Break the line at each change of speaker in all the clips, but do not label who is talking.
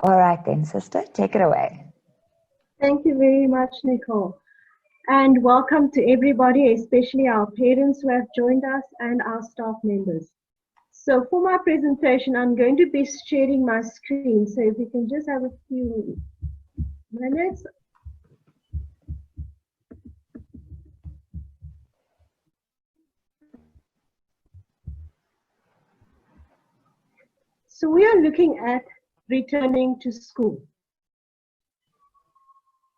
All right then, sister, take it away.
Thank you very much, Nicole. And welcome to everybody, especially our parents who have joined us and our staff members. So for my presentation, I'm going to be sharing my screen. So if we can just have a few minutes. So we are looking at returning to school.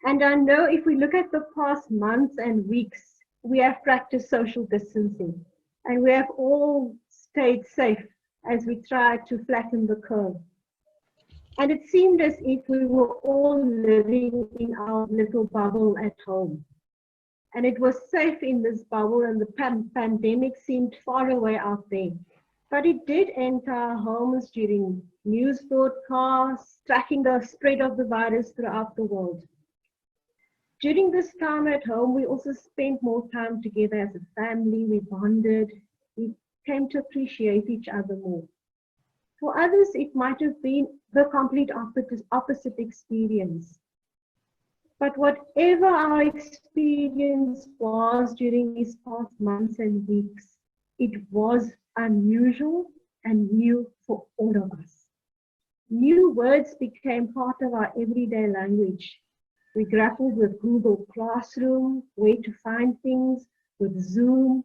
And I know if we look at the past months and weeks, we have practiced social distancing and we have all stayed safe as we tried to flatten the curve. And it seemed as if we were all living in our little bubble at home. And it was safe in this bubble, and the pandemic seemed far away out there. But it did enter our homes during news broadcasts, tracking the spread of the virus throughout the world. During this time at home, we also spent more time together as a family. We bonded. We came to appreciate each other more. For others, it might have been the complete opposite experience. But whatever our experience was during these past months and weeks, it was unusual and new for all of us. New words became part of our everyday language. We grappled with Google Classroom, where to find things, with Zoom,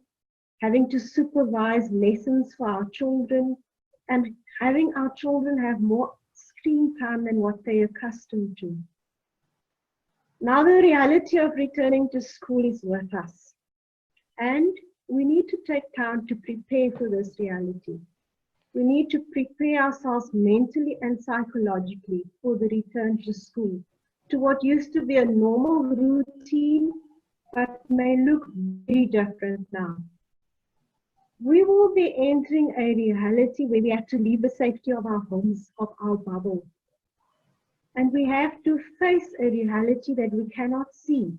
having to supervise lessons for our children, and having our children have more screen time than what they're accustomed to. Now the reality of returning to school is with us, and we need to take time to prepare for this reality. We need to prepare ourselves mentally and psychologically for the return to school, to what used to be a normal routine, but may look very different now. We will be entering a reality where we have to leave the safety of our homes, of our bubble. And we have to face a reality that we cannot see.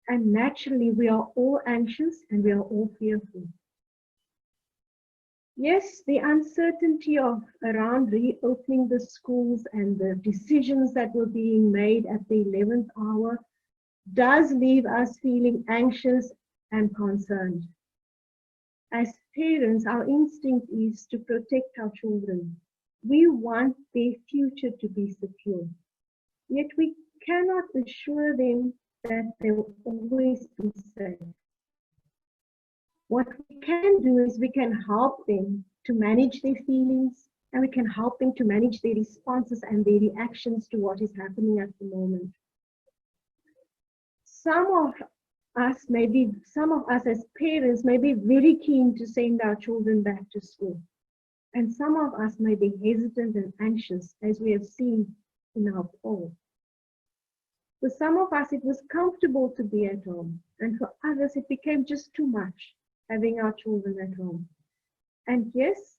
And naturally, we are all anxious and we are all fearful. Yes, the uncertainty around reopening the schools and the decisions that were being made at the 11th hour does leave us feeling anxious and concerned. As parents, our instinct is to protect our children. We want their future to be secure. Yet we cannot assure them that they will always be safe. What we can do is we can help them to manage their feelings, and we can help them to manage their responses and their reactions to what is happening at the moment. Some of us as parents may be very keen to send our children back to school. And some of us may be hesitant and anxious, as we have seen in our poll. For some of us, it was comfortable to be at home. And for others, it became just too much having our children at home. And yes,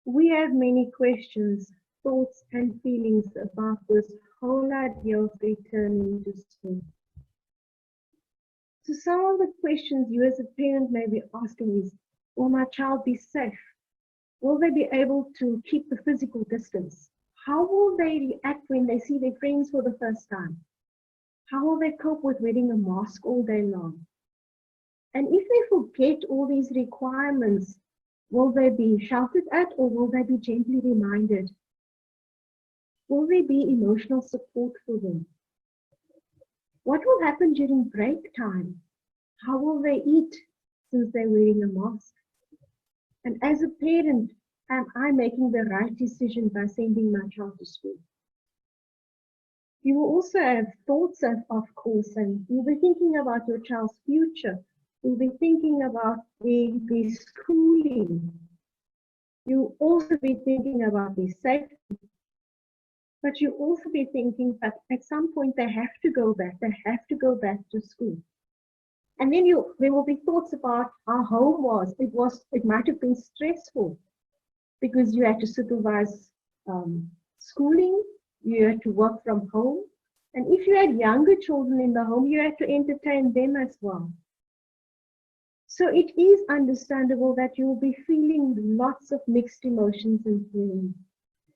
we have many questions, thoughts, and feelings about this whole idea of returning to school. So some of the questions you as a parent may be asking is, will my child be safe? Will they be able to keep the physical distance? How will they react when they see their friends for the first time? How will they cope with wearing a mask all day long? And if they forget all these requirements, will they be shouted at or will they be gently reminded? Will there be emotional support for them? What will happen during break time? How will they eat since they're wearing a mask? And as a parent, am I making the right decision by sending my child to school? You will also have thoughts, of course, and you'll be thinking about your child's future. You'll be thinking about their schooling. You'll also be thinking about their safety. But you'll also be thinking that at some point they have to go back. They have to go back to school. And then there will be thoughts about how home was. It might have been stressful because you had to supervise schooling, you had to work from home. And if you had younger children in the home, you had to entertain them as well. So it is understandable that you will be feeling lots of mixed emotions and feelings.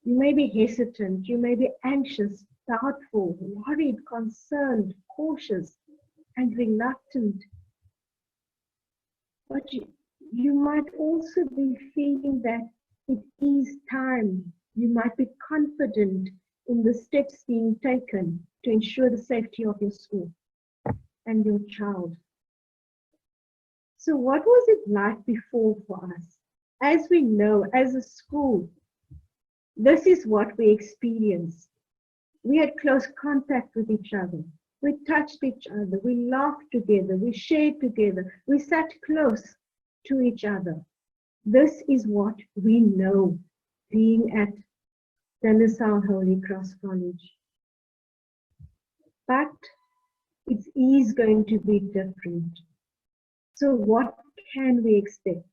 You may be hesitant, you may be anxious, doubtful, worried, concerned, cautious, and reluctant. But you might also be feeling that it is time. You might be confident in the steps being taken to ensure the safety of your school and your child. So what was it like before for us? As we know, as a school, this is what we experienced. We had close contact with each other. We touched each other. We laughed together. We shared together. We sat close to each other. This is what we know being at Denison Holy Cross College. But it is going to be different. So what can we expect?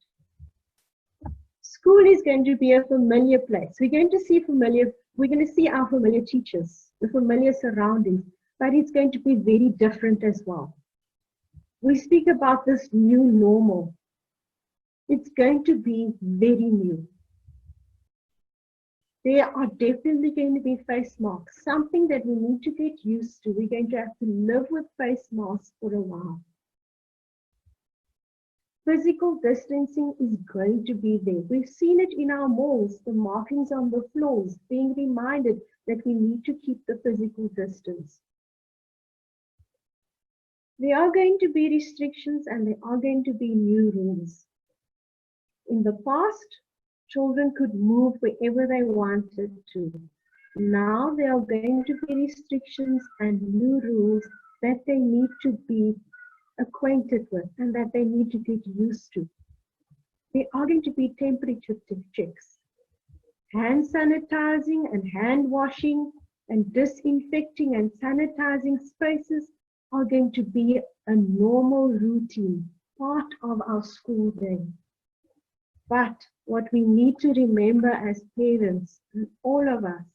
School is going to be a familiar place. We're going to see our familiar teachers, the familiar surroundings, but it's going to be very different as well. We speak about this new normal. It's going to be very new. There are definitely going to be face masks, something that we need to get used to. We're going to have to live with face masks for a while. Physical distancing is going to be there. We've seen it in our malls, the markings on the floors, being reminded that we need to keep the physical distance. There are going to be restrictions and there are going to be new rules. In the past, children could move wherever they wanted to. Now there are going to be restrictions and new rules that they need to be acquainted with and that they need to get used to. There are going to be temperature checks, hand sanitizing and hand washing and disinfecting and sanitizing spaces are going to be a normal routine, part of our school day. But what we need to remember as parents, and all of us,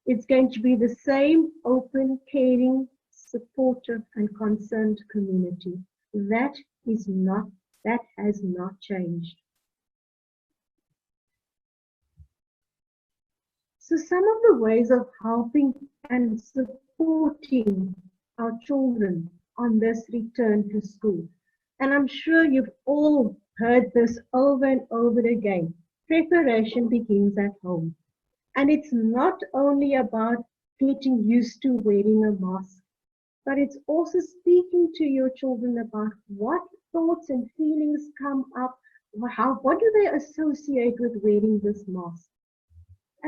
it's going to be the same open, caring, supportive and concerned community. That has not changed. So some of the ways of helping and supporting our children on this return to school. And I'm sure you've all heard this over and over again. Preparation begins at home. And it's not only about getting used to wearing a mask, but it's also speaking to your children about what thoughts and feelings come up, what do they associate with wearing this mask.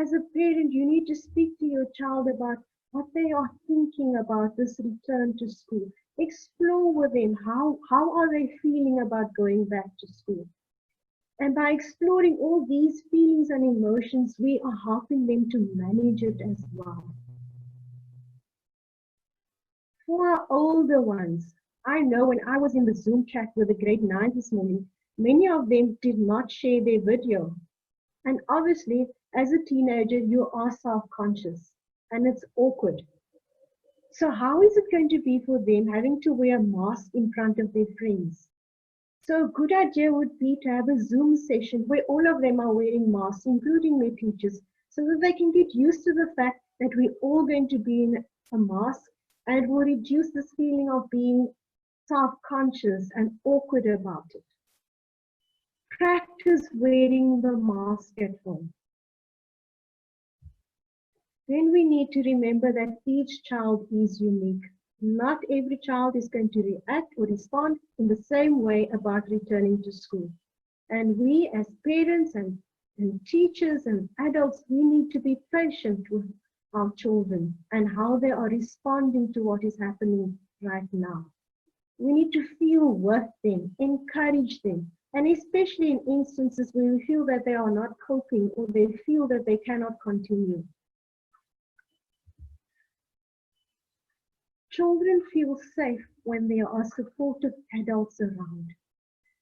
As a parent, you need to speak to your child about what they are thinking about this return to school. Explore with them how are they feeling about going back to school. And by exploring all these feelings and emotions, we are helping them to manage it as well. For our older ones, I know when I was in the Zoom chat with the grade 9 this morning, many of them did not share their video. And obviously, as a teenager, you are self-conscious and it's awkward. So how is it going to be for them having to wear a mask in front of their friends? So a good idea would be to have a Zoom session where all of them are wearing masks, including their teachers, so that they can get used to the fact that we're all going to be in a mask, and it will reduce this feeling of being self-conscious and awkward about it. Practice wearing the mask at home. Then we need to remember that each child is unique. Not every child is going to react or respond in the same way about returning to school. And we as parents and teachers and adults, we need to be patient with our children and how they are responding to what is happening right now. We need to feel with them, encourage them, and especially in instances where we feel that they are not coping or they feel that they cannot continue. Children feel safe when there are supportive adults around.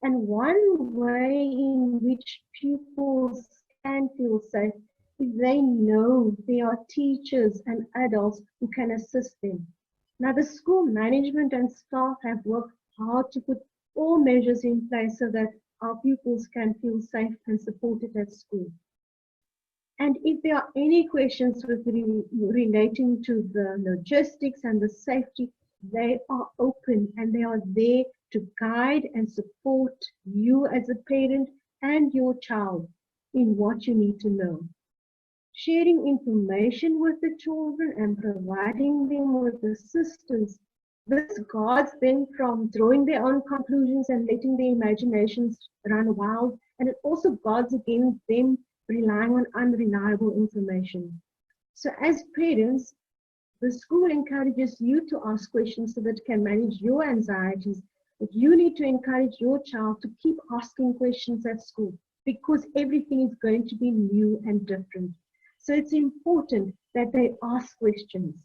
And one way in which pupils can feel safe is they know there are teachers and adults who can assist them. Now, the school management and staff have worked hard to put all measures in place so that our pupils can feel safe and supported at school. And if there are any questions relating to the logistics and the safety, they are open and they are there to guide and support you as a parent and your child in what you need to know. Sharing information with the children and providing them with assistance. This guards them from drawing their own conclusions and letting their imaginations run wild. And it also guards against them relying on unreliable information. So as parents, the school encourages you to ask questions so that it can manage your anxieties. But you need to encourage your child to keep asking questions at school because everything is going to be new and different. So it's important that they ask questions.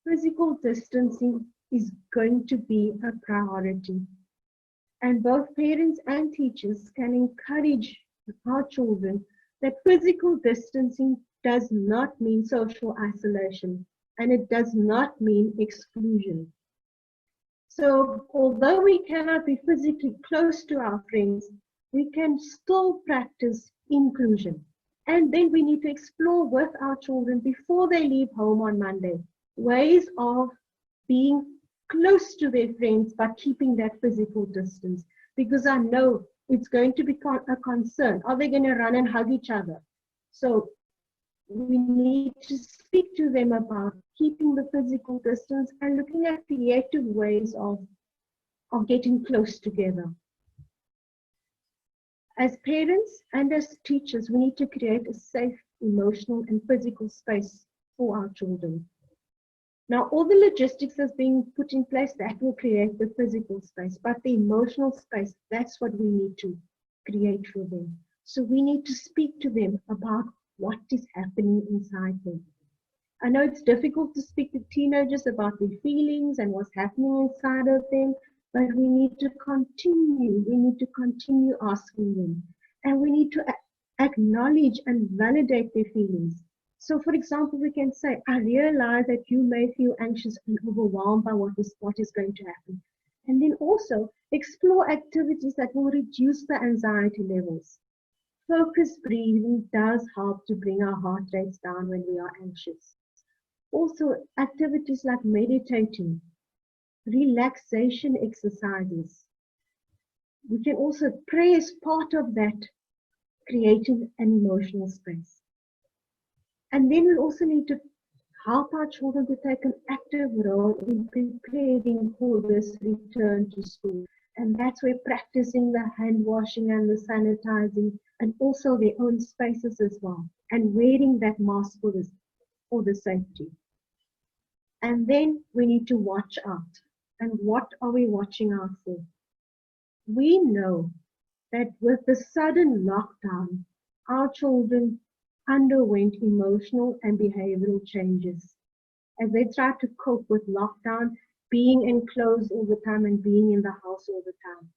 Physical distancing is going to be a priority. And both parents and teachers can encourage our children that physical distancing does not mean social isolation and it does not mean exclusion. So although we cannot be physically close to our friends, we can still practice inclusion. And then we need to explore with our children before they leave home on Monday, ways of being close to their friends but keeping that physical distance. Because I know it's going to be a concern. Are they going to run and hug each other? So we need to speak to them about keeping the physical distance and looking at creative ways of getting close together. As parents and as teachers, we need to create a safe emotional and physical space for our children. Now, all the logistics is being put in place that will create the physical space, but the emotional space, that's what we need to create for them. So we need to speak to them about what is happening inside them. I know it's difficult to speak to teenagers about their feelings and what's happening inside of them, but we need to continue. We need to continue asking them. And we need to acknowledge and validate their feelings. So, for example, we can say, I realize that you may feel anxious and overwhelmed by what is going to happen. And then also explore activities that will reduce the anxiety levels. Focused breathing does help to bring our heart rates down when we are anxious. Also, activities like meditating, relaxation exercises. We can also pray as part of that, creating an emotional space. And then we also need to help our children to take an active role in preparing for this return to school. And that's where practicing the hand washing and the sanitizing and also their own spaces as well. And wearing that mask for the safety. And then we need to watch out. And what are we watching out for? We know that with the sudden lockdown, our children underwent emotional and behavioral changes as they tried to cope with lockdown, being enclosed all the time and being in the house all the time.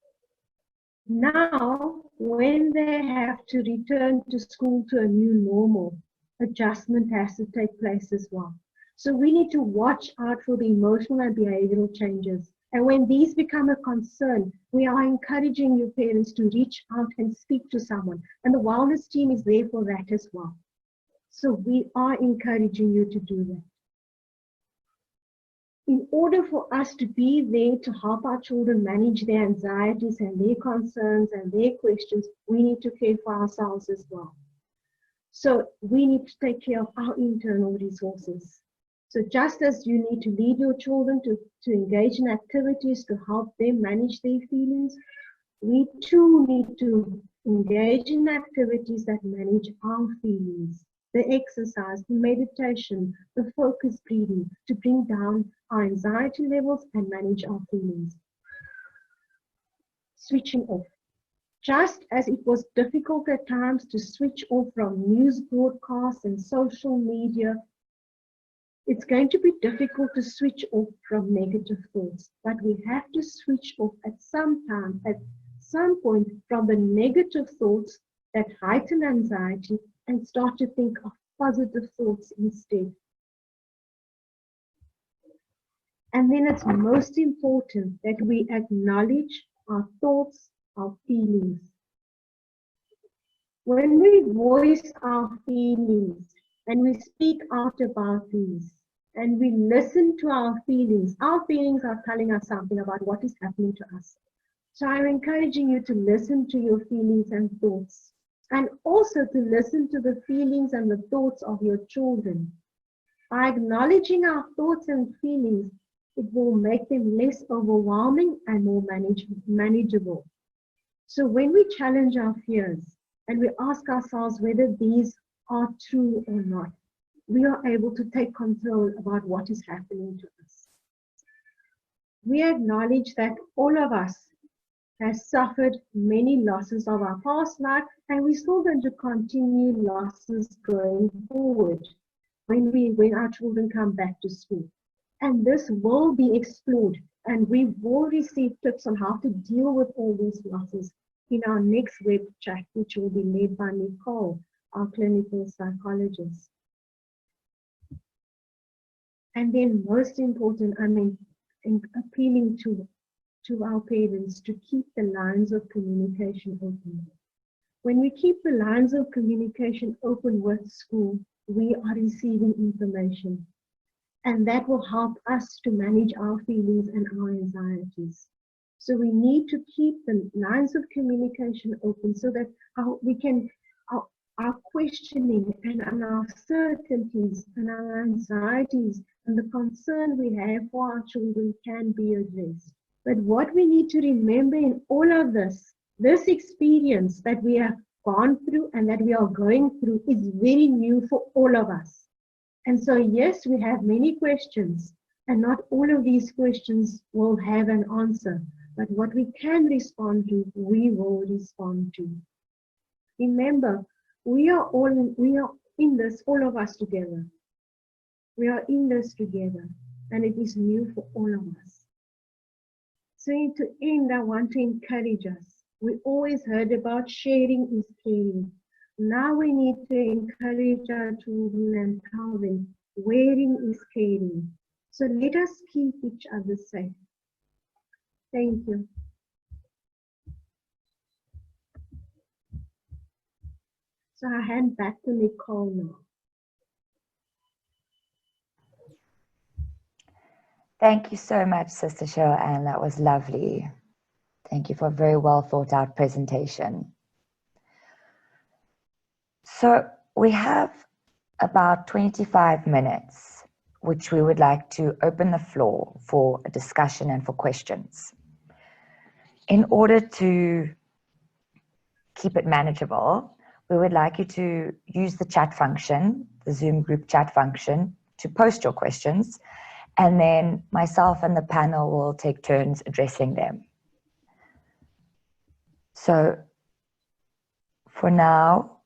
Now, when they have to return to school to a new normal, adjustment has to take place as well. So we need to watch out for the emotional and behavioral changes. And when these become a concern, we are encouraging your parents to reach out and speak to someone. And the wellness team is there for that as well. So we are encouraging you to do that. In order for us to be there to help our children manage their anxieties and their concerns and their questions, we need to care for ourselves as well. So we need to take care of our internal resources. So just as you need to lead your children to engage in activities to help them manage their feelings, we too need to engage in activities that manage our feelings. The exercise, the meditation, the focused breathing to bring down our anxiety levels and manage our feelings. Switching off. Just as it was difficult at times to switch off from news broadcasts and social media, it's going to be difficult to switch off from negative thoughts, but we have to switch off at some time, at some point from the negative thoughts that heighten anxiety and start to think of positive thoughts instead. And then it's most important that we acknowledge our thoughts, our feelings. When we voice our feelings and we speak out about these and we listen to our feelings are telling us something about what is happening to us. So I'm encouraging you to listen to your feelings and thoughts, and also to listen to the feelings and the thoughts of your children. By acknowledging our thoughts and feelings, it will make them less overwhelming and more manageable. So when we challenge our fears and we ask ourselves whether these are true or not, we are able to take control about what is happening to us. We acknowledge that all of us has suffered many losses of our past life, and we're still going to continue losses going forward when our children come back to school. And this will be explored, and we will receive tips on how to deal with all these losses in our next web chat, which will be led by Nicole, our clinical psychologist. And then most important, appealing to our parents to keep the lines of communication open. When we keep the lines of communication open with school, we are receiving information. And that will help us to manage our feelings and our anxieties. So we need to keep the lines of communication open so that our questioning and our certainties and our anxieties and the concern we have for our children can be addressed. But what we need to remember in all of this experience that we have gone through and that we are going through is very new for all of us. And so, yes, we have many questions, and not all of these questions will have an answer. But what we can respond to, we will respond to. Remember, we are in this, all of us together. We are in this together, and it is new for all of us. So to end, I want to encourage us. We always heard about sharing is caring. Now we need to encourage our children and tell them wearing is caring. So let us keep each other safe. Thank you. So I hand back to Nicole now.
Thank you so much, Sister Cheryl-Anne. That was lovely. Thank you for a very well thought out presentation. So we have about 25 minutes, which we would like to open the floor for a discussion and for questions. In order to keep it manageable, we would like you to use the chat function, the Zoom group chat function, to post your questions, and then myself and the panel will take turns addressing them. So for now,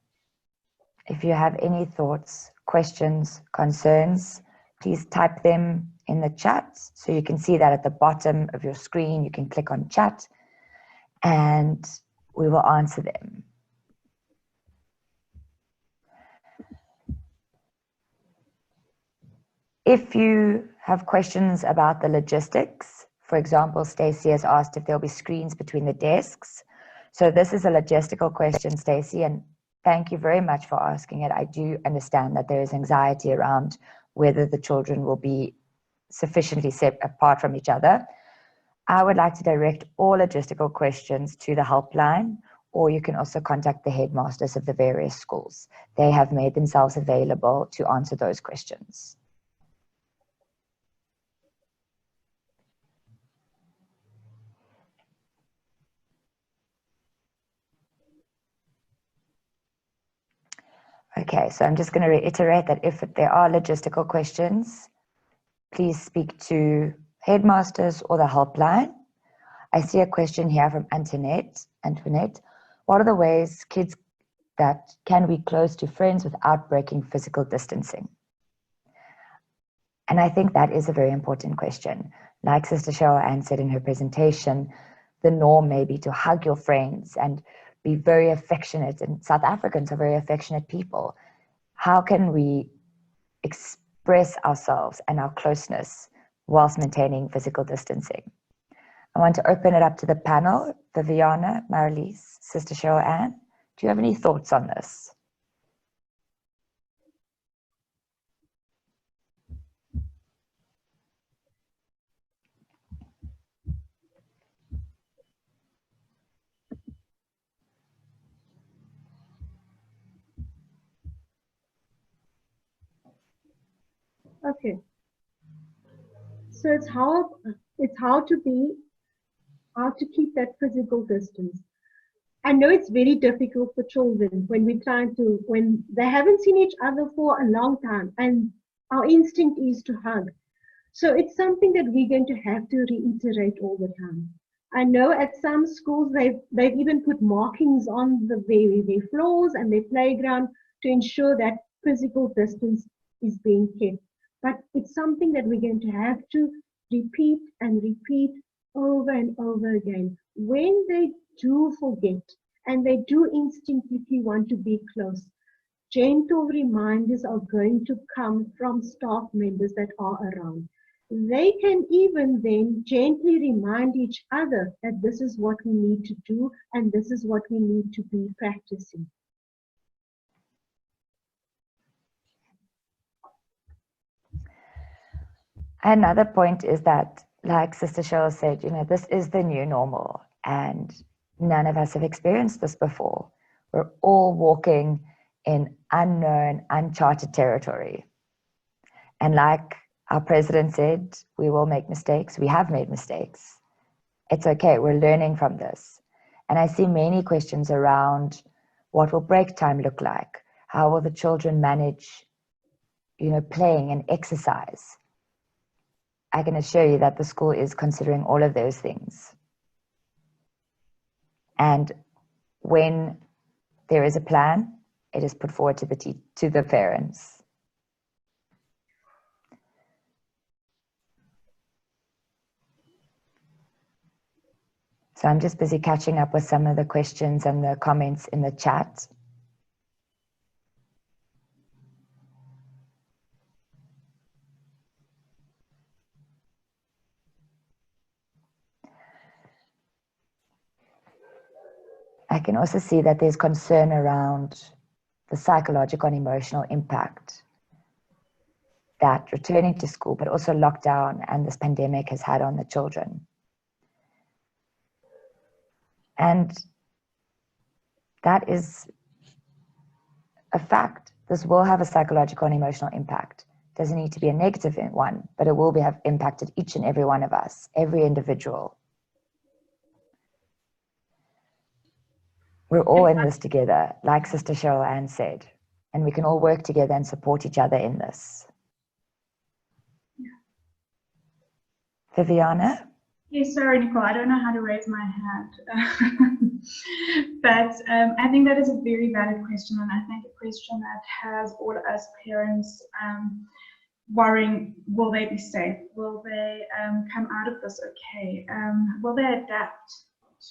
if you have any thoughts, questions, concerns, please type them in the chat. So you can see that at the bottom of your screen, you can click on chat and we will answer them. If you have questions about the logistics, for example, Stacey has asked if there'll be screens between the desks. So this is a logistical question, Stacey, and thank you very much for asking it. I do understand that there is anxiety around whether the children will be sufficiently set apart from each other. I would like to direct all logistical questions to the helpline, or you can also contact the headmasters of the various schools. They have made themselves available to answer those questions. Okay, so I'm just going to reiterate that if there are logistical questions, please speak to headmasters or the helpline. I see a question here from Antoinette. What are the ways kids that can be close to friends without breaking physical distancing? And I think that is a very important question. Like Sister Cheryl-Anne said in her presentation, the norm may be to hug your friends and be very affectionate, and South Africans are very affectionate people. How can we express ourselves and our closeness whilst maintaining physical distancing? I want to open it up to the panel. Viviana, Marilise, Sister Cheryl-Anne, Do you have any thoughts on this?
Okay. So it's how to keep that physical distance. I know it's very difficult for children when they haven't seen each other for a long time, and our instinct is to hug. So it's something that we're going to have to reiterate all the time. I know at some schools they've even put markings on their floors and their playground to ensure that physical distance is being kept. But it's something that we're going to have to repeat and repeat over and over again. When they do forget and they do instinctively want to be close, gentle reminders are going to come from staff members that are around. They can even then gently remind each other that this is what we need to do and this is what we need to be practicing.
Another point is that, like Sister Cheryl said, this is the new normal, and none of us have experienced this before. We're all walking in unknown, uncharted territory. And like our president said, we will make mistakes. We have made mistakes. It's okay. We're learning from this. And I see many questions around what will break time look like? How will the children manage, playing and exercise? I can assure you that the school is considering all of those things. And when there is a plan, it is put forward to the parents. So I'm just busy catching up with some of the questions and the comments in the chat. I can also see that there's concern around the psychological and emotional impact that returning to school, but also lockdown and this pandemic has had on the children. And that is a fact. This will have a psychological and emotional impact. It doesn't need to be a negative one, but it will have impacted each and every one of us, every individual. We're all in this together, like Sister Cheryl-Anne said, and we can all work together and support each other in this. Viviana?
Yes, sorry, Nicole, I don't know how to raise my hand. But I think that is a very valid question, and I think a question that has all us parents worrying, will they be safe? Will they come out of this okay? Will they adapt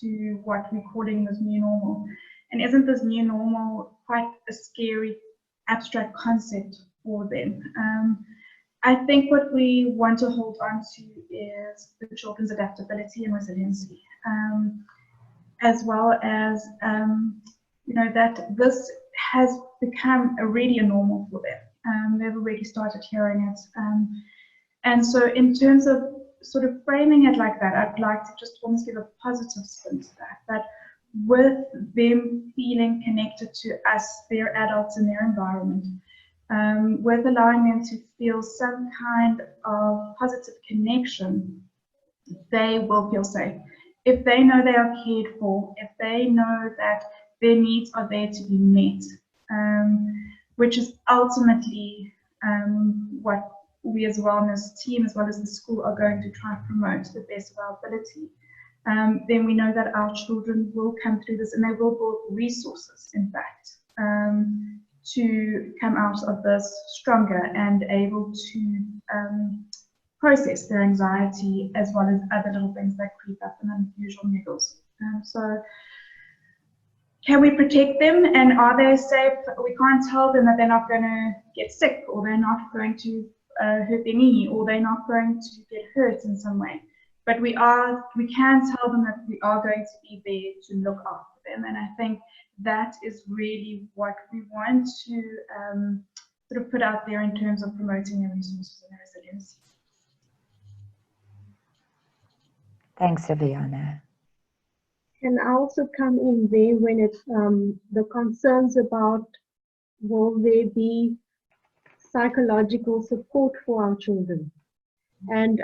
to what we're calling this new normal? And isn't this new normal quite a scary, abstract concept for them? I think what we want to hold on to is the children's adaptability and resiliency, as well as, that this has become already a normal for them. They've already started hearing it. And so in terms of sort of framing it like that, I'd like to just almost give a positive spin to that with them feeling connected to us, their adults in their environment, with allowing them to feel some kind of positive connection, they will feel safe. If they know they are cared for, if they know that their needs are there to be met, which is ultimately what we as a wellness team, as well as the school, are going to try and promote to the best of our ability, then we know that our children will come through this and they will build resources, in fact, to come out of this stronger and able to process their anxiety, as well as other little things that creep up in the usual niggles. So can we protect them, and are they safe? We can't tell them that they're not going to get sick, or they're not going to hurt their knee, or they're not going to get hurt in some way. But we can tell them that we are going to be there to look after them. And I think that is really what we want to sort of put out there in terms of promoting the resources and resilience.
Thanks, Viviana.
Can also come in there when it's the concerns about will there be psychological support for our children. And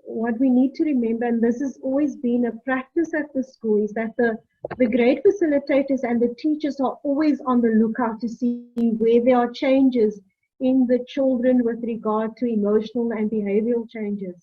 what we need to remember, and this has always been a practice at the school, is that the grade facilitators and the teachers are always on the lookout to see where there are changes in the children with regard to emotional and behavioral changes.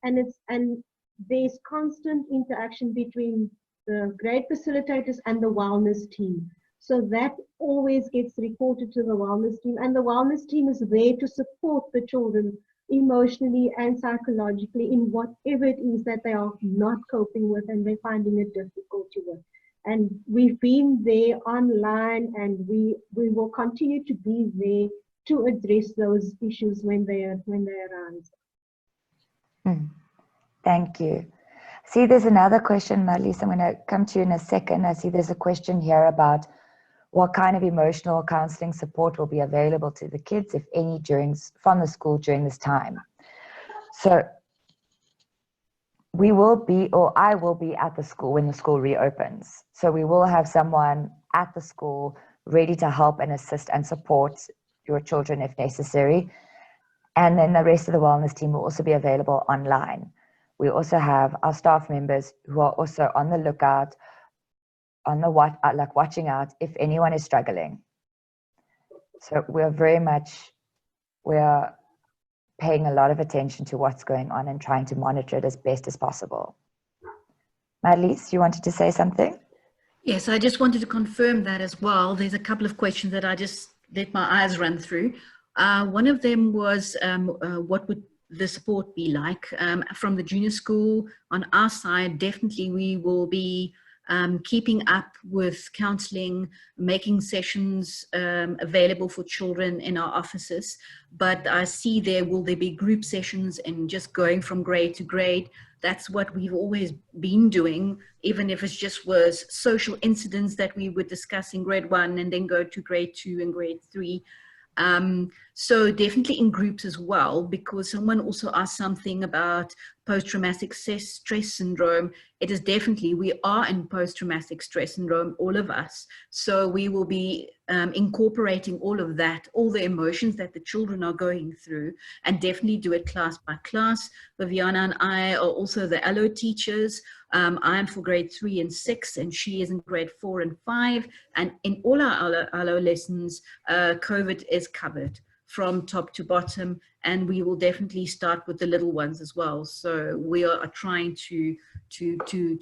And there's constant interaction between the grade facilitators and the wellness team. So that always gets reported to the wellness team, and the wellness team is there to support the children emotionally and psychologically in whatever it is that they are not coping with and they're finding it difficult to work. And we've been there online, and we will continue to be there to address those issues when they arise.
Thank you. See, there's another question, Marlies. I'm going to come to you in a second. I see there's a question here about what kind of emotional counseling support will be available to the kids, if any, from the school during this time. So we will be, or I will be at the school when the school reopens. So we will have someone at the school ready to help and assist and support your children if necessary. And then the rest of the wellness team will also be available online. We also have our staff members who are also on the lookout, watching out if anyone is struggling. So we're paying a lot of attention to what's going on and trying to monitor it as best as possible. Marlies, you wanted to say something?
Yes, I just wanted to confirm that as well. There's a couple of questions that I just let my eyes run through. One of them was, what would the support be like from the junior school? On our side, definitely we will be keeping up with counseling, making sessions available for children in our offices. But I see will there be group sessions and just going from grade to grade? That's what we've always been doing, even if it just was social incidents that we would discuss in grade 1 and then go to grade 2 and grade 3. So definitely in groups as well, because someone also asked something about post-traumatic stress syndrome. It is definitely, we are in post-traumatic stress syndrome, all of us. So we will be incorporating all of that, all the emotions that the children are going through, and definitely do it class by class. Viviana and I are also the LO teachers. I am for grade 3 and 6, and she is in grade 4 and 5. And in all our LO lessons, COVID is covered from top to bottom, and we will definitely start with the little ones as well. So we are trying to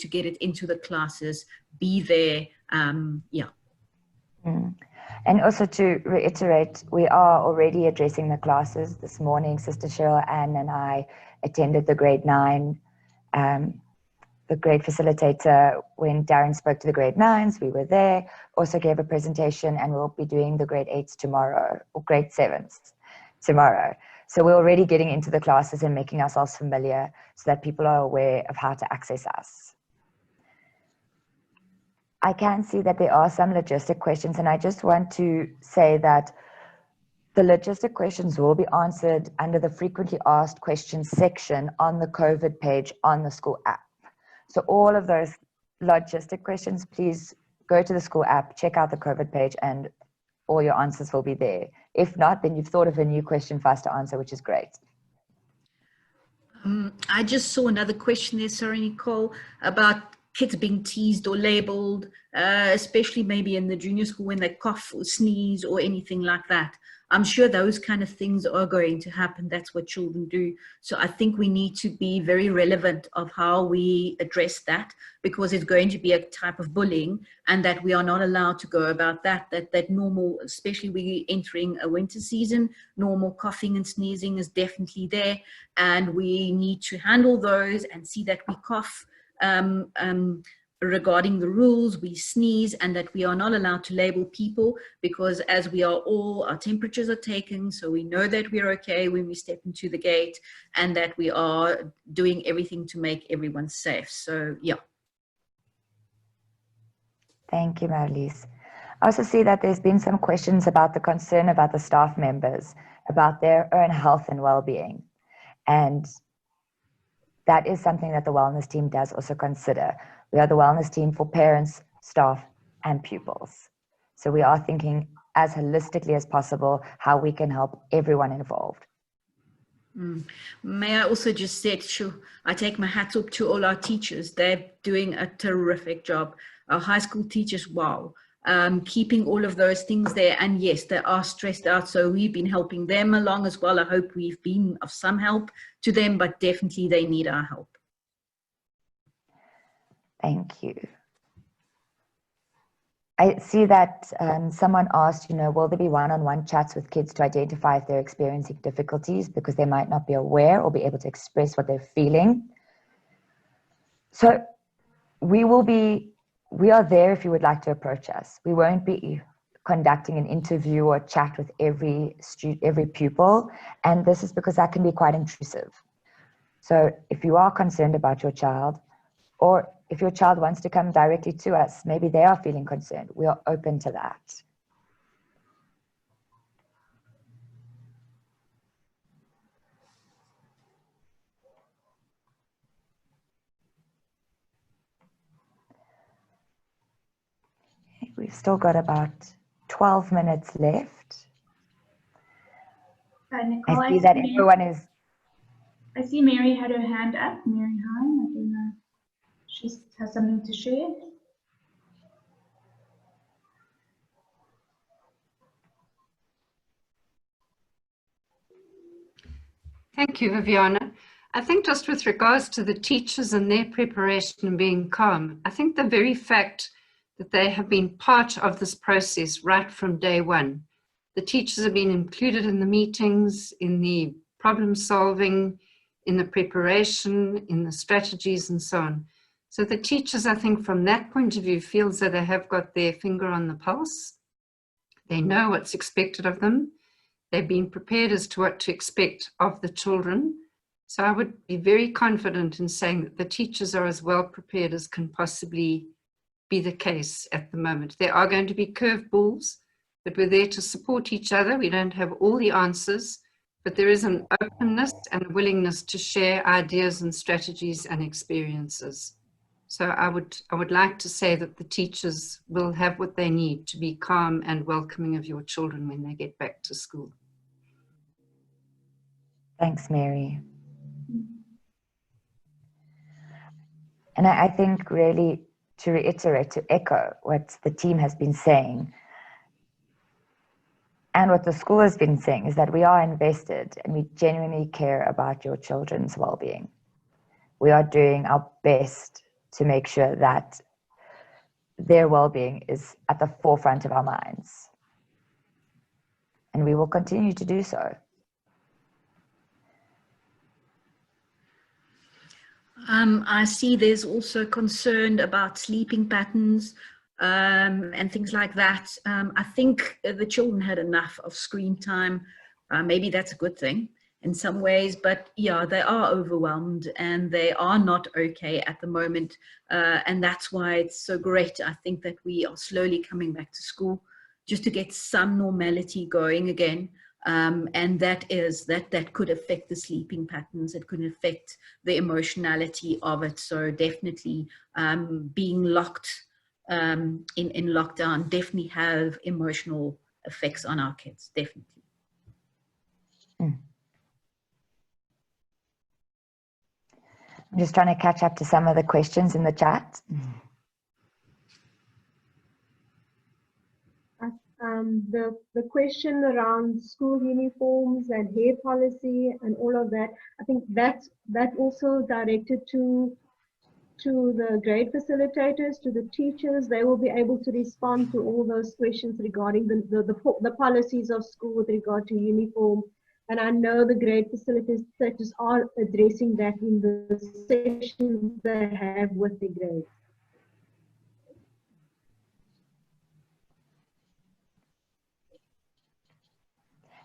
get it into the classes, be there, yeah.
And also to reiterate, we are already addressing the classes. This morning, Sister Cheryl-Anne and I attended the grade 9, the grade facilitator, when Darren spoke to the grade 9s, we were there, also gave a presentation, and we'll be doing the grade 8s tomorrow, or grade 7s tomorrow. So we're already getting into the classes and making ourselves familiar so that people are aware of how to access us. I can see that there are some logistic questions, and I just want to say that the logistic questions will be answered under the frequently asked questions section on the COVID page on the school app. So all of those logistic questions, please go to the school app, check out the COVID page, and all your answers will be there. If not, then you've thought of a new question for us to answer, which is great.
I just saw another question there, sorry, Nicole, about kids being teased or labeled, especially maybe in the junior school when they cough or sneeze or anything like that. I'm sure those kind of things are going to happen. That's what children do. So I think we need to be very relevant of how we address that, because it's going to be a type of bullying, and that we are not allowed to go about that normal, especially we entering a winter season, normal coughing and sneezing is definitely there. And we need to handle those and see that we cough regarding the rules, we sneeze, and that we are not allowed to label people, because as we are all, our temperatures are taken, so we know that we're okay when we step into the gate, and that we are doing everything to make everyone safe. So yeah.
Thank you, Marlies. I also see that there's been some questions about the concern about the staff members, about their own health and well-being. And that is something that the wellness team does also consider. We are the wellness team for parents, staff, and pupils. So we are thinking as holistically as possible how we can help everyone involved.
May I also just say, I take my hats off to all our teachers. They're doing a terrific job. Our high school teachers, wow, keeping all of those things there. And yes, they are stressed out. So we've been helping them along as well. I hope we've been of some help to them, but definitely they need our help.
Thank you. I see that someone asked, will there be one-on-one chats with kids to identify if they're experiencing difficulties because they might not be aware or be able to express what they're feeling? So we are there if you would like to approach us. We won't be conducting an interview or chat with every pupil, and this is because that can be quite intrusive. So if you are concerned about your child, or if your child wants to come directly to us, maybe they are feeling concerned, we are open to that. We've still got about 12 minutes left.
Nicole,
I see that everyone is...
I see Mary had her hand up. Mary, hi. I don't know. She has something to share.
Thank you, Viviana. I think just with regards to the teachers and their preparation and being calm, I think the very fact that they have been part of this process right from day one. The teachers have been included in the meetings, in the problem solving, in the preparation, in the strategies and so on. So the teachers, I think from that point of view, feels that they have got their finger on the pulse. They know what's expected of them. They've been prepared as to what to expect of the children. So I would be very confident in saying that the teachers are as well prepared as can possibly be the case at the moment. There are going to be curveballs, but we're there to support each other. We don't have all the answers, but there is an openness and a willingness to share ideas and strategies and experiences. So I would like to say that the teachers will have what they need to be calm and welcoming of your children when they get back to school.
Thanks, Mary. And I think really to reiterate, to echo what the team has been saying and what the school has been saying is that we are invested and we genuinely care about your children's well-being. We are doing our best to make sure that their well-being is at the forefront of our minds. And we will continue to do so.
I see there's also concern about sleeping patterns and things like that. I think the children had enough of screen time. Maybe that's a good thing in some ways, but yeah, they are overwhelmed and they are not okay at the moment. And that's why it's so great, I think, that we are slowly coming back to school just to get some normality going again. And that could affect the sleeping patterns. It could affect the emotionality of it. So definitely being locked in lockdown definitely have emotional effects on our kids, definitely.
I'm just trying to catch up to some of the questions in the chat.
The question around school uniforms and hair policy and all of that, I think that's also directed to the grade facilitators, to the teachers. They will be able to respond to all those questions regarding the policies of school with regard to uniform. And I know the grade facilitators are addressing that in the sessions they have with the grades.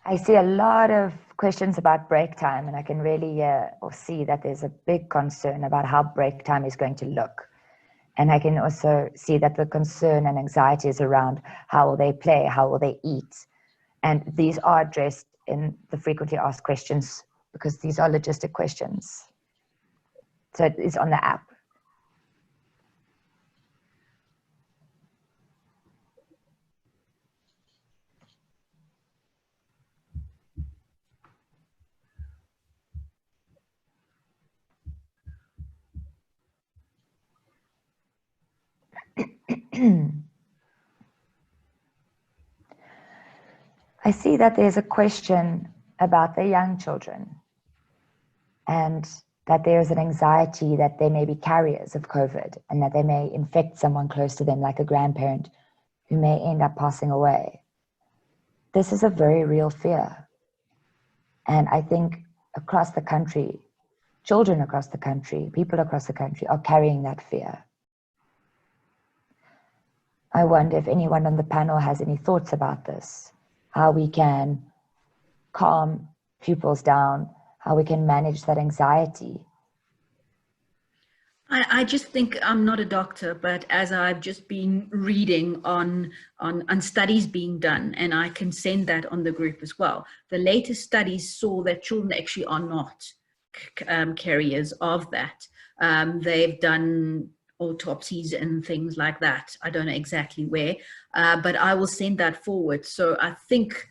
I see a lot of questions about break time, and I can really see that there's a big concern about how break time is going to look. And I can also see that the concern and anxiety is around how will they play, how will they eat. And these are addressed in the frequently asked questions because these are logistic questions. So it is on the app. I see that there's a question about the young children and that there's an anxiety that they may be carriers of COVID and that they may infect someone close to them, like a grandparent who may end up passing away. This is a very real fear. And I think across the country, children across the country, people across the country are carrying that fear. I wonder if anyone on the panel has any thoughts about this, how we can calm pupils down, how we can manage that anxiety.
I just think, I'm not a doctor, but as I've just been reading on studies being done, and I can send that on the group as well, the latest studies saw that children actually are not carriers of that. They've done autopsies and things like that. I don't know exactly where, but I will send that forward. So I think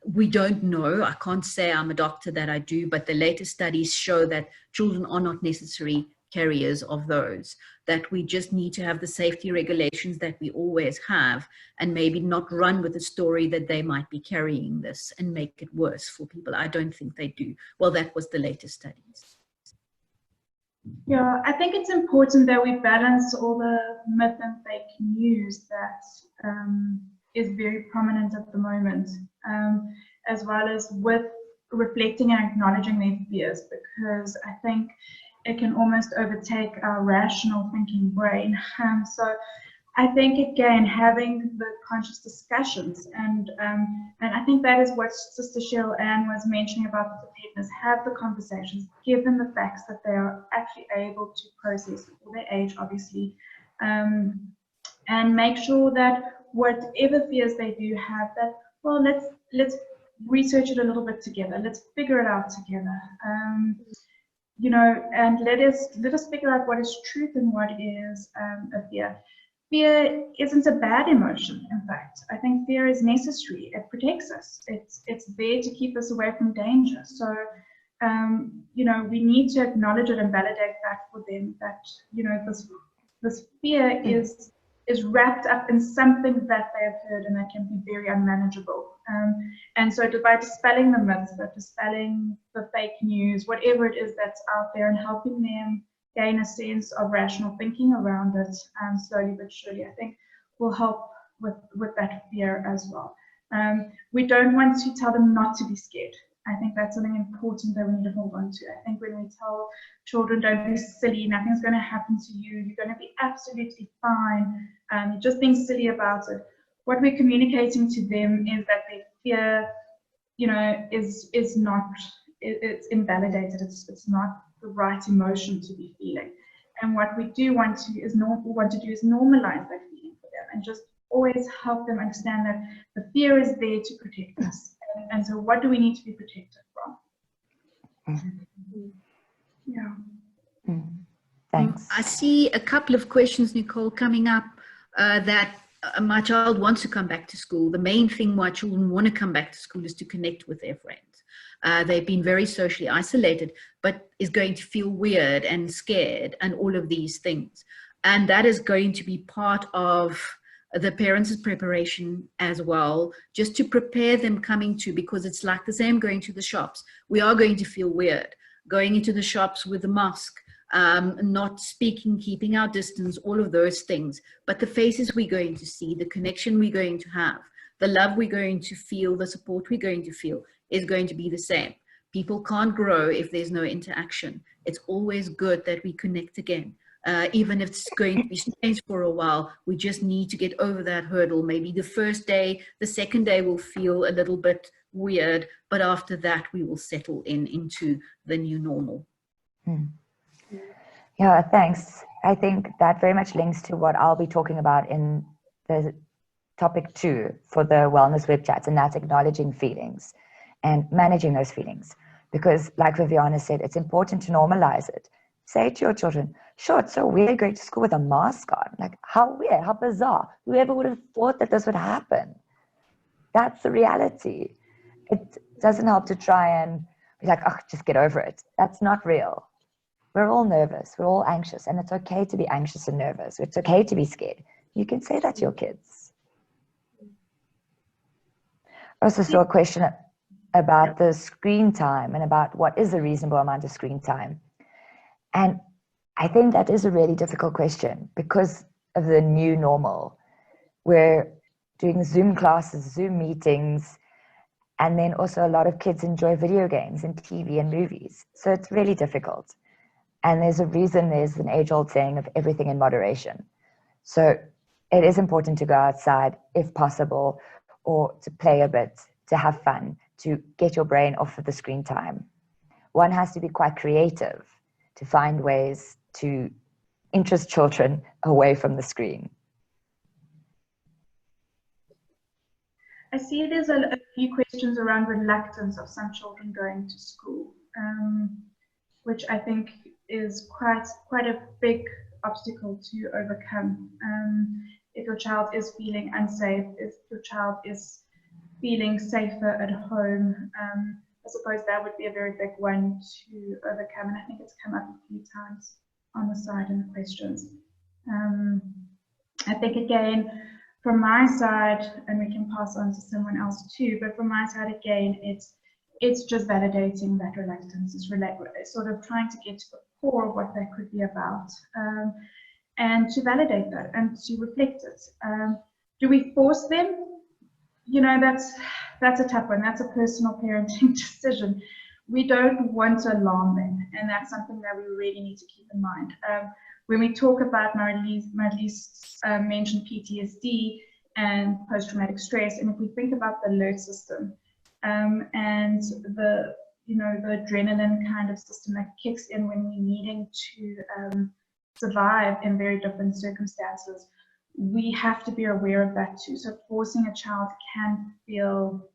we don't know. I can't say I'm a doctor that I do, but the latest studies show that children are not necessarily carriers of those, that we just need to have the safety regulations that we always have, and maybe not run with the story that they might be carrying this and make it worse for people. I don't think they do. Well, that was the latest studies.
Yeah, I think it's important that we balance all the myth and fake news that is very prominent at the moment, as well as with reflecting and acknowledging their fears, because I think it can almost overtake our rational thinking brain. So I think, again, having the conscious discussions, and I think that is what Sister Cheryl-Anne was mentioning about the preparedness. Have the conversations, given the facts that they are actually able to process for their age, obviously, and make sure that whatever fears they do have, that, well, let's research it a little bit together. Let's figure it out together. You know, and let us figure out what is truth and what is a fear. Fear isn't a bad emotion. In fact, I think fear is necessary. It protects us. It's there to keep us away from danger. So, you know, we need to acknowledge it and validate that for them. That, you know, this fear is wrapped up in something that they have heard, and that can be very unmanageable. And so by dispelling the myths, by dispelling the fake news, whatever it is that's out there, and helping them gain a sense of rational thinking around it, slowly but surely, I think will help with that fear as well. We don't want to tell them not to be scared. I think that's something important that we need to hold on to. I think when we tell children, don't be silly, nothing's going to happen to you, you're going to be absolutely fine, you're just being silly about it. What we're communicating to them is that their fear, you know, is not, it's invalidated, it's not the right emotion to be feeling. And what we do want to do is normalize that feeling for them, and just always help them understand that the fear is there to protect us. And so what do we need to be protected from? Yeah.
Thanks.
I see a couple of questions, Nicole, coming up that my child wants to come back to school. The main thing why children want to come back to school is to connect with their friends. They've been very socially isolated, but is going to feel weird and scared and all of these things. And that is going to be part of the parents' preparation as well, just to prepare them coming to, because it's like the same going to the shops. We are going to feel weird going into the shops with a mask, not speaking, keeping our distance, all of those things. But the faces we're going to see, the connection we're going to have, the love we're going to feel, the support we're going to feel is going to be the same. People can't grow if there's no interaction. It's always good that we connect again. Even if it's going to be strange for a while, we just need to get over that hurdle. Maybe the first day, the second day will feel a little bit weird, but after that we will settle into the new normal.
Yeah, thanks. I think that very much links to what I'll be talking about in the topic 2 for the wellness web chats, and that's acknowledging feelings and managing those feelings. Because like Viviana said, it's important to normalize it. Say to your children, sure, it's so weird going to school with a mask on. Like, how weird, how bizarre. Whoever would have thought that this would happen? That's the reality. It doesn't help to try and be like, oh, just get over it. That's not real. We're all nervous. We're all anxious. And it's okay to be anxious and nervous. It's okay to be scared. You can say that to your kids. I also saw a question about the screen time and about what is a reasonable amount of screen time. And I think that is a really difficult question because of the new normal. We're doing Zoom classes, Zoom meetings, and then also a lot of kids enjoy video games and TV and movies. So it's really difficult. And there's a reason there's an age-old saying of everything in moderation. So it is important to go outside if possible, or to play a bit, to have fun, to get your brain off of the screen time. One has to be quite creative to find ways to interest children away from the screen.
I see there's a few questions around reluctance of some children going to school, which I think is quite a big obstacle to overcome. If your child is feeling unsafe, if your child is feeling safer at home, I suppose that would be a very big one to overcome, and I think it's come up a few times on the side in the questions. I think again, from my side, and we can pass on to someone else too, but from my side again, it's just validating that reluctance, is sort of trying to get to the core of what that could be about, and to validate that and to reflect it. Do we force them? You know, that's a tough one. That's a personal parenting decision. We don't want to alarm them, and that's something that we really need to keep in mind. When we talk about Marilise mentioned PTSD and post-traumatic stress, and if we think about the alert system and the adrenaline kind of system that kicks in when we're needing to survive in very different circumstances, we have to be aware of that too. So forcing a child can feel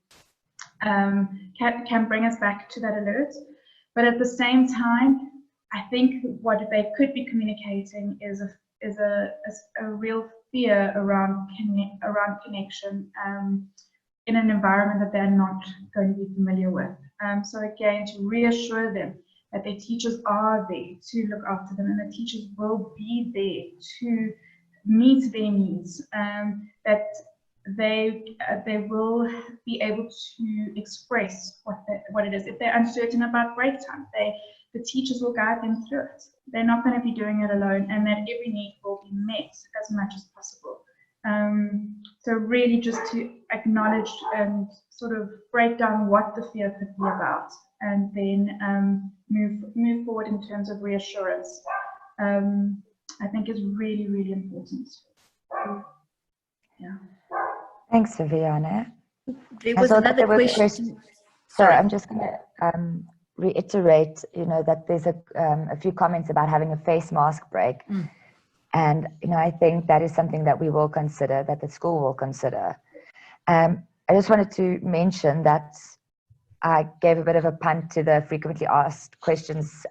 can bring us back to that alert, but at the same time, I think what they could be communicating is a real fear around connection in an environment that they're not going to be familiar with. So again, to reassure them that their teachers are there to look after them, and the teachers will be there to meet their needs, that they will be able to express what it is. If they're uncertain about break time, the teachers will guide them through it. They're not going to be doing it alone, and that every need will be met as much as possible. So really just to acknowledge and sort of break down what the fear could be about, and then move forward in terms of reassurance, I think is really, really important. Yeah.
Thanks, Viviana.
There was another question.
Sorry, I'm just going to reiterate, that there's a few comments about having a face mask break. And, I think that is something that we will consider, that the school will consider. I just wanted to mention that I gave a bit of a punt to the frequently asked questions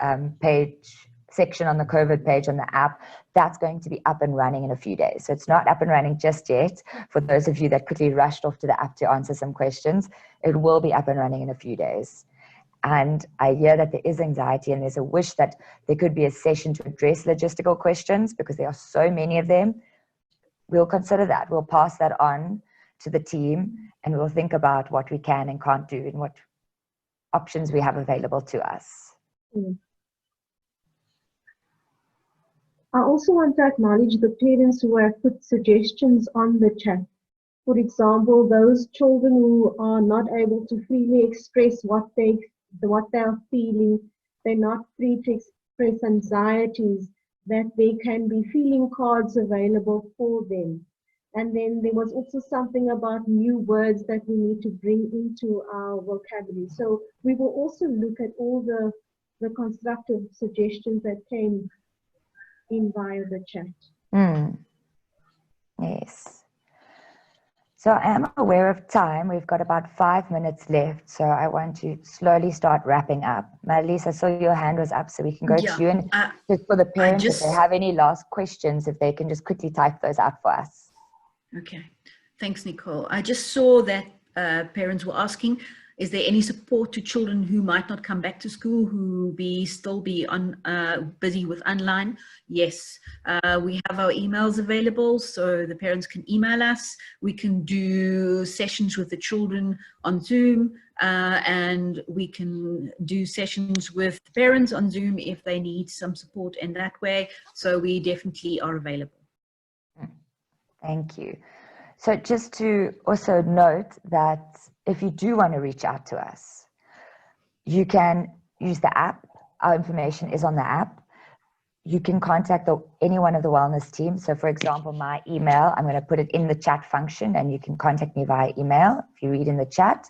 section on the COVID page on the app. That's going to be up and running in a few days. So it's not up and running just yet. For those of you that quickly rushed off to the app to answer some questions, it will be up and running in a few days. And I hear that there is anxiety and there's a wish that there could be a session to address logistical questions because there are so many of them. We'll consider that. We'll pass that on to the team, and we'll think about what we can and can't do and what options we have available to us.
I also want to acknowledge the parents who have put suggestions on the chat. For example, those children who are not able to freely express what they're feeling, they're not free to express anxieties, that there can be feeling cards available for them. And then there was also something about new words that we need to bring into our vocabulary. So we will also look at all the constructive suggestions that came in via the chat.
Yes. So I am aware of time. We've got about 5 minutes left, so I want to slowly start wrapping up. Marlies, I saw your hand was up, so we can go to you. And just for the parents, if they have any last questions, if they can just quickly type those out for us.
Okay. Thanks, Nicole. I just saw that parents were asking, is there any support to children who might not come back to school, who still be busy with online? Yes, we have our emails available, so the parents can email us. We can do sessions with the children on Zoom, and we can do sessions with parents on Zoom if they need some support in that way. So we definitely are available.
Thank you. So just to also note that if you do want to reach out to us, you can use the app. Our information is on the app. You can contact any one of the wellness teams. So for example, my email, I'm going to put it in the chat function and you can contact me via email if you read in the chat.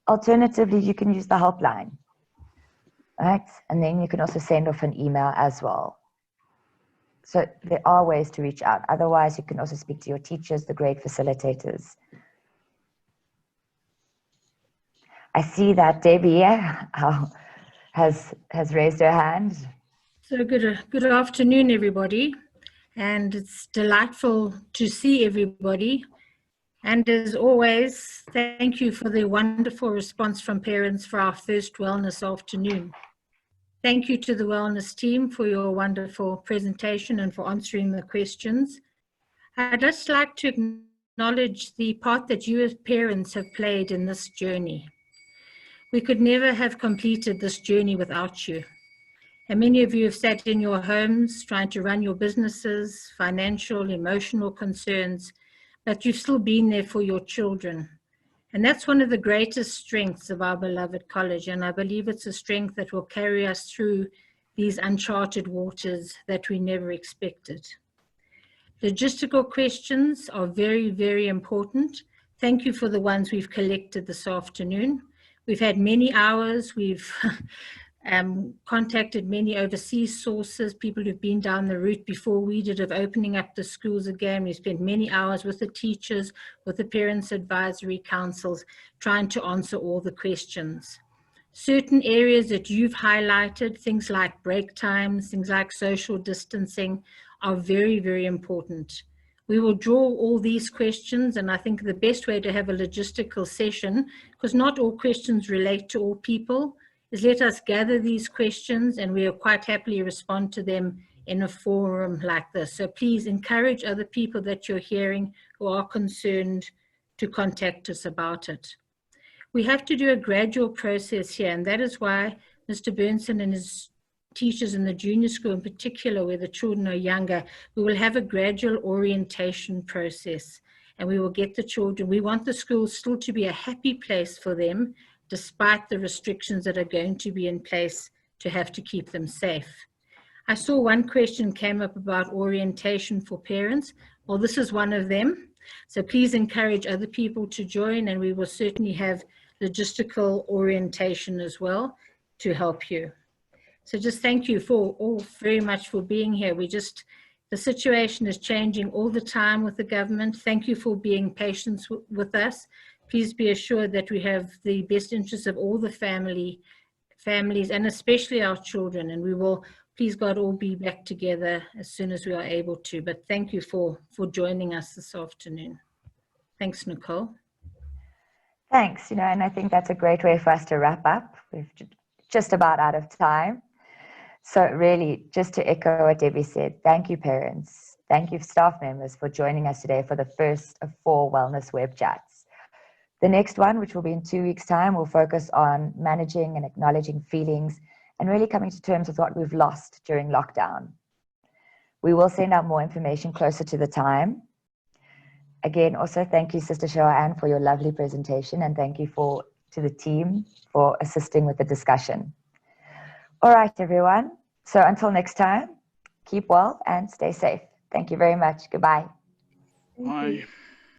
Alternatively, you can use the helpline, right? And then you can also send off an email as well. So there are ways to reach out. Otherwise, you can also speak to your teachers, the grade facilitators. I see that Debbie has raised her hand.
So good afternoon, everybody. And it's delightful to see everybody. And as always, thank you for the wonderful response from parents for our first wellness afternoon. Thank you to the wellness team for your wonderful presentation and for answering the questions. I'd just like to acknowledge the part that you as parents have played in this journey. We could never have completed this journey without you. And many of you have sat in your homes trying to run your businesses, financial, emotional concerns, but you've still been there for your children. And that's one of the greatest strengths of our beloved college. And I believe it's a strength that will carry us through these uncharted waters that we never expected. Logistical questions are very, very important. Thank you for the ones we've collected this afternoon. We've had many hours. We've contacted many overseas sources, people who've been down the route before we did of opening up the schools again. We spent many hours with the teachers, with the parents' advisory councils, trying to answer all the questions. Certain areas that you've highlighted, things like break times, things like social distancing, are very, very important. We will draw all these questions, and I think the best way to have a logistical session, because not all questions relate to all people, is let us gather these questions and we will quite happily respond to them in a forum like this. So please encourage other people that you're hearing who are concerned to contact us about it. We have to do a gradual process here, and that is why Mr. Bernson and his teachers in the junior school in particular, where the children are younger, we will have a gradual orientation process and we will get the children, we want the school still to be a happy place for them, despite the restrictions that are going to be in place to have to keep them safe. I saw one question came up about orientation for parents. Well, this is one of them. So please encourage other people to join, and we will certainly have logistical orientation as well to help you. So just thank you all very much for being here. The situation is changing all the time with the government. Thank you for being patient with us. Please be assured that we have the best interests of all the families and especially our children, and we will, please God, all be back together as soon as we are able to. But thank you for joining us this afternoon. Thanks, Nicole.
Thanks, and I think that's a great way for us to wrap up. We've just about out of time. So really, just to echo what Debbie said, thank you parents, thank you staff members for joining us today for the first of 4 wellness web chats. The next one, which will be in 2 weeks' time, will focus on managing and acknowledging feelings and really coming to terms with what we've lost during lockdown. We will send out more information closer to the time. Again, also thank you, Sister Cheryl-Anne, for your lovely presentation, and thank you to the team for assisting with the discussion. All right, everyone. So until next time, keep well and stay safe. Thank you very much. Goodbye.
Bye.